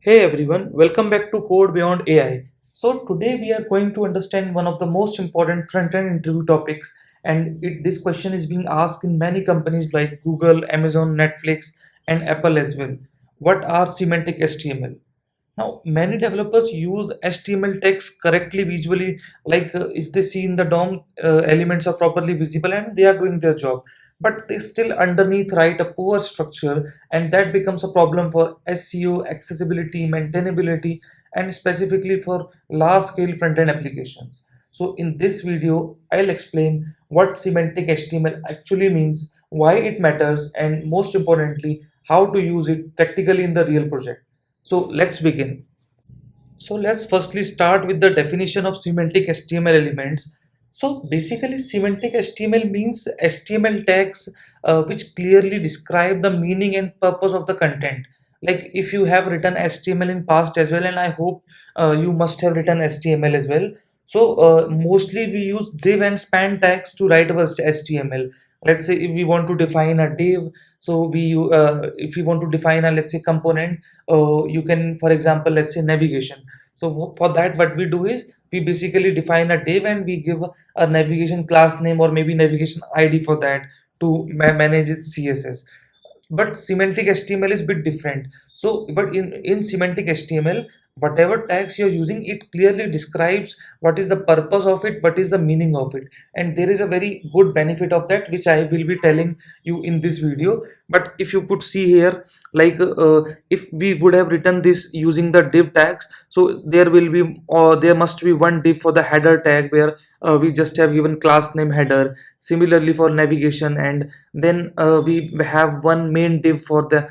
Hey everyone, welcome back to Code Beyond AI. So today we are going to understand one of the most important front-end interview topics, and this question is being asked in many companies like Google, Amazon, Netflix, and Apple as well. What are semantic HTML? Now, many developers use HTML text correctly visually, like if they see in the DOM, elements are properly visible and they are doing their job. But they still underneath write a poor structure, and that becomes a problem for SEO, accessibility, maintainability, and specifically for large scale front end applications. So, in this video, I'll explain what semantic HTML actually means, why it matters, and most importantly, how to use it practically in the real project. So let's begin. So let's firstly start with the definition of semantic HTML elements. So basically, semantic HTML means HTML tags which clearly describe the meaning and purpose of the content. Like if you have written HTML in past as well, and I hope you must have written HTML as well. So mostly we use div and span tags to write our HTML. Let's say if we want to define a div, so if we want to define a, let's say, component, you can, for example, let's say navigation. So for that, what we do is we basically define a div and we give a navigation class name or maybe navigation ID for that to manage its CSS. But semantic HTML is bit different. So but in semantic HTML, whatever tags you're using, it clearly describes what is the purpose of it, what is the meaning of it, and there is a very good benefit of that which I will be telling you in this video. But if you could see here, like if we would have written this using the div tags, so there will be, or there must be one div for the header tag where we just have given class name header. Similarly for navigation, and then we have one main div for the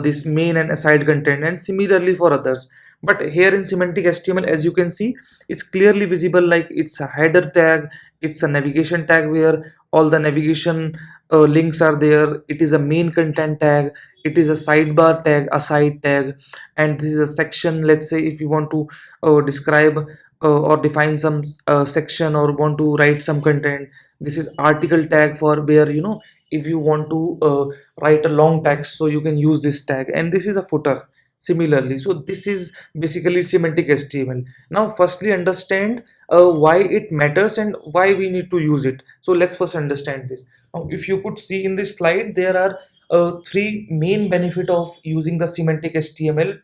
this main and aside content, and similarly for others. But here in semantic HTML, as you can see, it's clearly visible, like it's a header tag, it's a navigation tag where all the navigation links are there. It is a main content tag, it is a sidebar tag, a side tag, and this is a section. Let's say if you want to describe or define some section or want to write some content, this is article tag for where, if you want to write a long text, so you can use this tag, and this is a footer similarly. So this is basically semantic HTML. Now firstly understand why it matters and why we need to use it. So let's first understand this. Now if you could see in this slide, there are three main benefit of using the semantic HTML.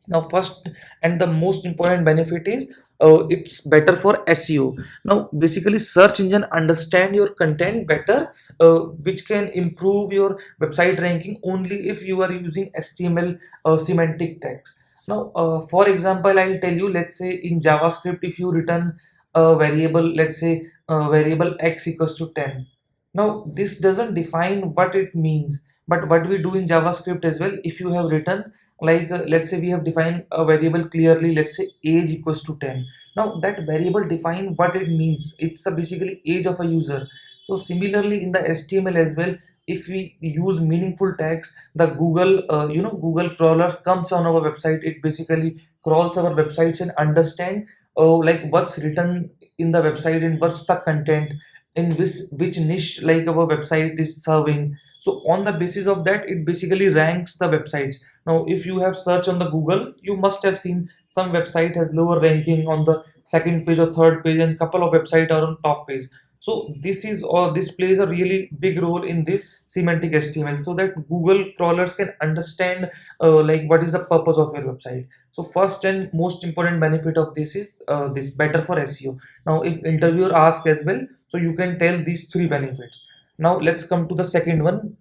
Now first and the most important benefit is it's better for SEO. Now basically search engine understand your content better, which can improve your website ranking only if you are using HTML semantic tags. Now for example, I'll tell you, let's say in JavaScript, if you return a variable, let's say variable x equals to 10. Now this doesn't define what it means, but what we do in JavaScript as well, if you have written, like let's say we have defined a variable clearly, let's say age equals to 10. Now that variable define what it means, it's basically age of a user. So similarly in the HTML as well, if we use meaningful tags, the Google Google crawler comes on our website, it basically crawls our websites and understand like what's written in the website and what's the content, in which niche like our website is serving. So on the basis of that, it basically ranks the websites. Now if you have searched on the Google, you must have seen some website has lower ranking on the second page or third page, and couple of websites are on top page. So this is, or this plays a really big role in this semantic HTML, so that Google crawlers can understand like what is the purpose of your website. So first and most important benefit of this is this better for SEO. Now if interviewer asks as well, so you can tell these three benefits. Now let's come to the second one,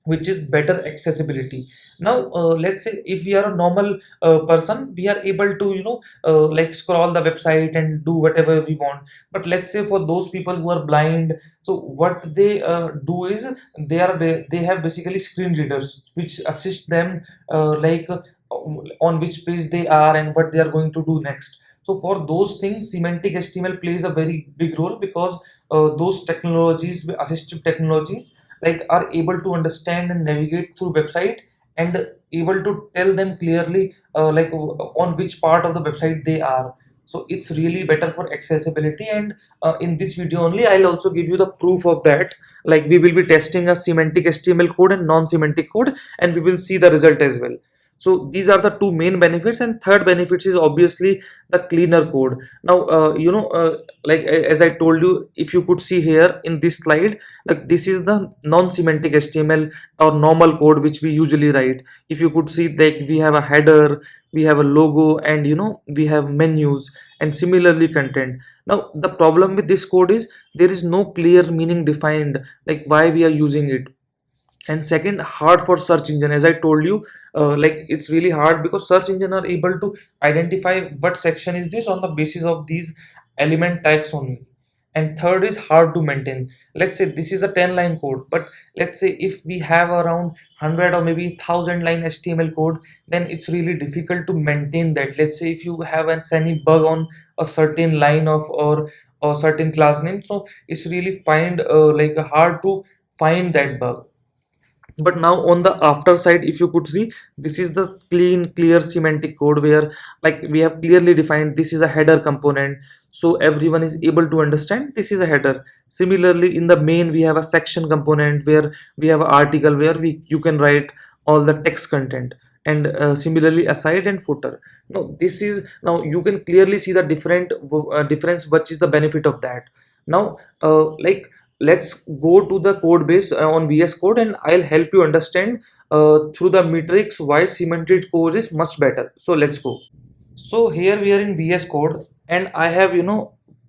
which is better accessibility. Now let's say if we are a normal person, we are able to like scroll the website and do whatever we want. But let's say for those people who are blind, so what they do is they have basically screen readers which assist them on which page they are and what they are going to do next. So for those things, semantic HTML plays a very big role, because those technologies, assistive technologies, like are able to understand and navigate through website, and able to tell them clearly on which part of the website they are. So it's really better for accessibility, and in this video only I'll also give you the proof of that. Like we will be testing a semantic HTML code and non-semantic code, and we will see the result as well. So these are the two main benefits, and third benefits is obviously the cleaner code. Now like as I told you, if you could see here in this slide, like this is the non-semantic HTML or normal code which we usually write. If you could see that we have a header, we have a logo, and we have menus, and similarly content. Now the problem with this code is there is no clear meaning defined, like why we are using it. And second, hard for search engine, as I told you, like it's really hard because search engine are able to identify what section is this on the basis of these element tags only. And third is hard to maintain. Let's say this is a 10 line code, but let's say if we have around 100 or maybe 1000 line HTML code, then it's really difficult to maintain that. Let's say if you have any bug on a certain line of or certain class name, so it's really find like hard to find that bug. But now on the after side, if you could see, this is the clean clear semantic code where like we have clearly defined this is a header component, so everyone is able to understand this is a header. Similarly, in the main we have a section component where we have an article where you can write all the text content, and similarly aside and footer. Now this is, now you can clearly see the difference, which is the benefit of that. Now like let's go to the code base on VS Code, and I'll help you understand through the metrics why cemented code is much better. So let's go. So here we are in VS Code, and I have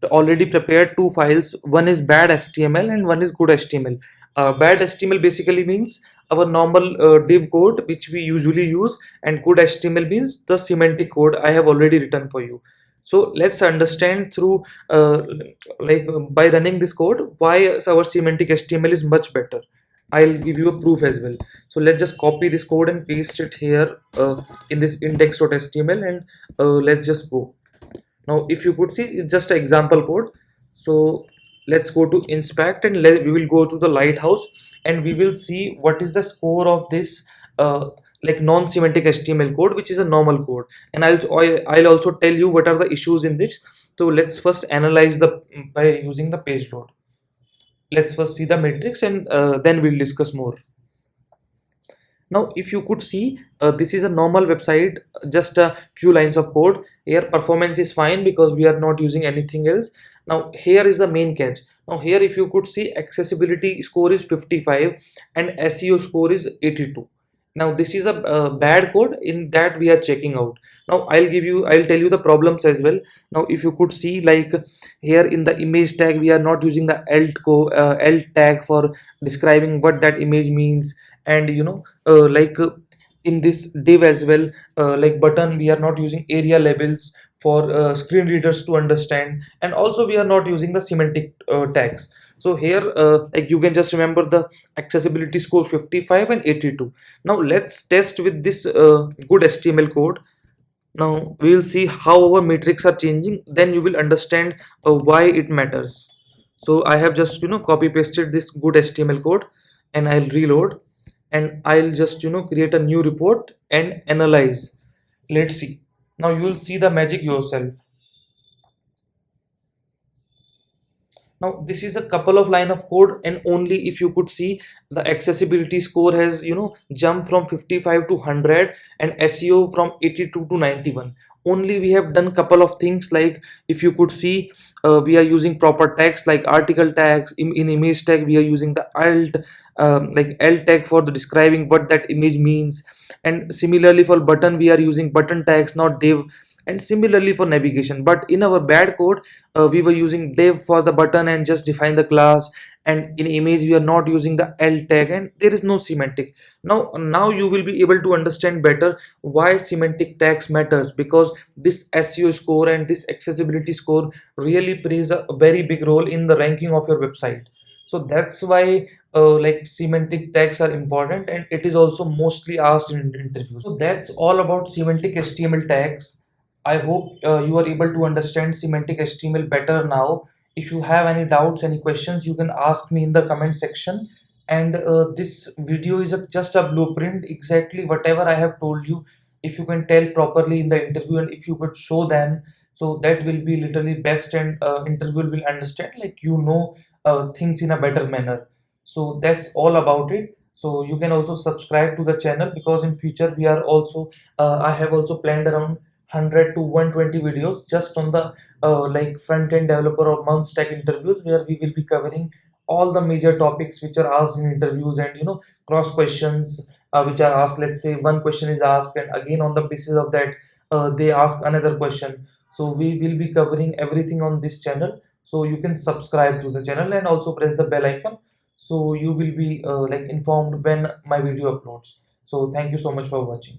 already prepared two files. One is bad HTML and one is good HTML. Bad HTML basically means our normal div code which we usually use, and good HTML means the semantic code I have already written for you. So let's understand through by running this code why our semantic HTML is much better. I'll give you a proof as well. So let's just copy this code and paste it here in this index.html, and let's just go. Now if you could see, it's just an example code. So let's go to inspect, and we will go to the lighthouse, and we will see what is the score of this like non-semantic HTML code, which is a normal code. And I'll also tell you what are the issues in this. So let's first analyze the by using the page load. Let's first see the matrix, and then we'll discuss more. Now if you could see, this is a normal website, just a few lines of code. Here performance is fine because we are not using anything else. Now here is the main catch. Now here if you could see, accessibility score is 55 and SEO score is 82. Now this is a bad code in that we are checking out. Now I'll tell you the problems as well. Now if you could see, like here in the image tag, we are not using the alt tag for describing what that image means. And in this div as well, like button, we are not using area labels for screen readers to understand, and also we are not using the semantic tags. So here like you can just remember the accessibility score 55 and 82. Now let's test with this good HTML code. Now we will see how our metrics are changing, then you will understand why it matters. So I have just copy pasted this good HTML code, and I'll reload, and I'll just create a new report and analyze. Let's see. Now you will see the magic yourself. Now this is a couple of line of code, and only if you could see, the accessibility score has jumped from 55 to 100, and SEO from 82 to 91. Only we have done couple of things, like if you could see, we are using proper tags like article tags. In image tag we are using the alt tag for the describing what that image means, and similarly for button we are using button tags, not div. And similarly for navigation, but in our bad code we were using div for the button and just define the class, and in image we are not using the alt tag, and there is no semantic. Now you will be able to understand better why semantic tags matters, because this SEO score and this accessibility score really plays a very big role in the ranking of your website. So that's why like semantic tags are important, and it is also mostly asked in interviews. So that's all about semantic HTML tags. I hope you are able to understand semantic HTML better now. If you have any doubts, any questions, you can ask me in the comment section. And this video is just a blueprint, exactly whatever I have told you. If you can tell properly in the interview, and if you could show them, so that will be literally best, and interviewer will understand, like things in a better manner. So that's all about it. So you can also subscribe to the channel, because in future we are also I have also planned around 100 to 120 videos just on the like front-end developer or MERN stack interviews, where we will be covering all the major topics which are asked in interviews, and cross questions which are asked. Let's say one question is asked, and again on the basis of that they ask another question. So we will be covering everything on this channel. So you can subscribe to the channel and also press the bell icon, so you will be like informed when my video uploads. So thank you so much for watching.